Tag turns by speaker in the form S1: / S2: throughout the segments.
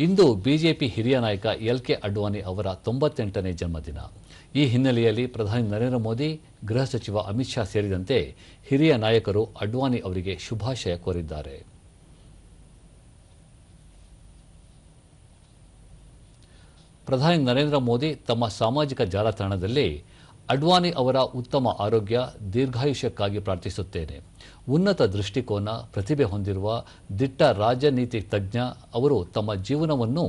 S1: ಇಂದು BJP ಹಿರಿಯ ನಾಯಕ ಎಲ್.ಕೆ. ಅಡ್ವಾಣಿ ಅವರ 98ನೇ ಜನ್ಮದಿನ. ಈ ಹಿನ್ನೆಲೆಯಲ್ಲಿ ಪ್ರಧಾನಿ ನರೇಂದ್ರ ಮೋದಿ, ಗೃಹ ಸಚಿವ ಅಮಿತ್ ಶಾ ಸೇರಿದಂತೆ ಹಿರಿಯ ನಾಯಕರು ಅಡ್ವಾಣಿ ಅವರಿಗೆ ಶುಭಾಶಯ ಕೋರಿದ್ದಾರೆ. ಪ್ರಧಾನಿ ನರೇಂದ್ರ ಮೋದಿ ತಮ್ಮ ಸಾಮಾಜಿಕ ಜಾಲತಾಣದಲ್ಲಿ ಅಡ್ವಾಣಿ ಅವರ ಉತ್ತಮ ಆರೋಗ್ಯ, ದೀರ್ಘಾಯುಷ್ಯಕ್ಕಾಗಿ ಪ್ರಾರ್ಥಿಸುತ್ತೇನೆ. ಉನ್ನತ ದೃಷ್ಟಿಕೋನ, ಪ್ರತಿಭೆ ಹೊಂದಿರುವ ದಿಟ್ಟ ರಾಜನೀತಿ ತಜ್ಞ ಅವರು ತಮ್ಮ ಜೀವನವನ್ನು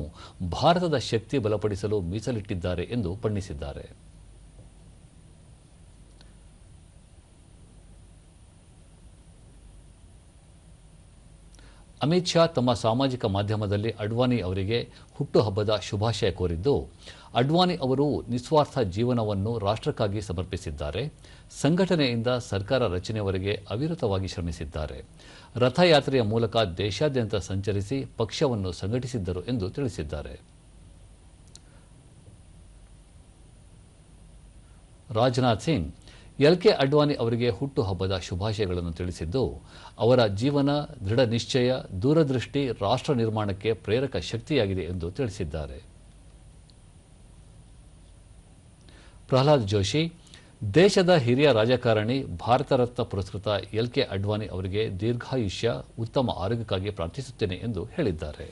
S1: ಭಾರತದ ಶಕ್ತಿ ಬಲಪಡಿಸಲು ಮೀಸಲಿಟ್ಟಿದ್ದಾರೆ ಎಂದು ಬಣ್ಣಿಸಿದ್ದಾರೆ. ಅಮಿತ್ ಶಾ ತಮ್ಮ ಸಾಮಾಜಿಕ ಮಾಧ್ಯಮದಲ್ಲಿ ಅಡ್ವಾಣಿ ಅವರಿಗೆ ಹುಟ್ಟುಹಬ್ಬದ ಶುಭಾಶಯ ಕೋರಿದ್ದು, ಅಡ್ವಾಣಿ ಅವರು ನಿಸ್ವಾರ್ಥ ಜೀವನವನ್ನು ರಾಷ್ಟ್ರಕ್ಕಾಗಿ ಸಮರ್ಪಿಸಿದ್ದಾರೆ. ಸಂಘಟನೆಯಿಂದ ಸರ್ಕಾರ ರಚನೆಯವರೆಗೆ ಅವಿರತವಾಗಿ ಶ್ರಮಿಸಿದ್ದಾರೆ. ರಥಯಾತ್ರೆಯ ಮೂಲಕ ದೇಶಾದ್ಯಂತ ಸಂಚರಿಸಿ ಪಕ್ಷವನ್ನು ಸಂಘಟಿಸಿದ್ದರು ಎಂದು ತಿಳಿಸಿದ್ದಾರೆ. ರಾಜನಾಥ್ ಸಿಂಗ್ ಎಲ್.ಕೆ. ಅಡ್ವಾಣಿ ಅವರಿಗೆ ಹುಟ್ಟುಹಬ್ಬದ ಶುಭಾಶಯಗಳನ್ನು ತಿಳಿಸಿದ್ದು, ಅವರ ಜೀವನ, ದೃಢ ನಿಶ್ಚಯ, ದೂರದೃಷ್ಟಿ ರಾಷ್ಟ್ರ ನಿರ್ಮಾಣಕ್ಕೆ ಪ್ರೇರಕ ಶಕ್ತಿಯಾಗಿದೆ ಎಂದು ತಿಳಿಸಿದ್ದಾರೆ. ಪ್ರಹ್ಲಾದ್ ಜೋಶಿ ದೇಶದ ಹಿರಿಯ ರಾಜಕಾರಣಿ, ಭಾರತ ರತ್ನ ಪುರಸ್ಕೃತ ಎಲ್.ಕೆ. ಅಡ್ವಾಣಿ ಅವರಿಗೆ ದೀರ್ಘಾಯುಷ್ಯ, ಉತ್ತಮ ಆರೋಗ್ಯಕ್ಕಾಗಿ ಪ್ರಾರ್ಥಿಸುತ್ತೇನೆ ಎಂದು ಹೇಳಿದ್ದಾರೆ.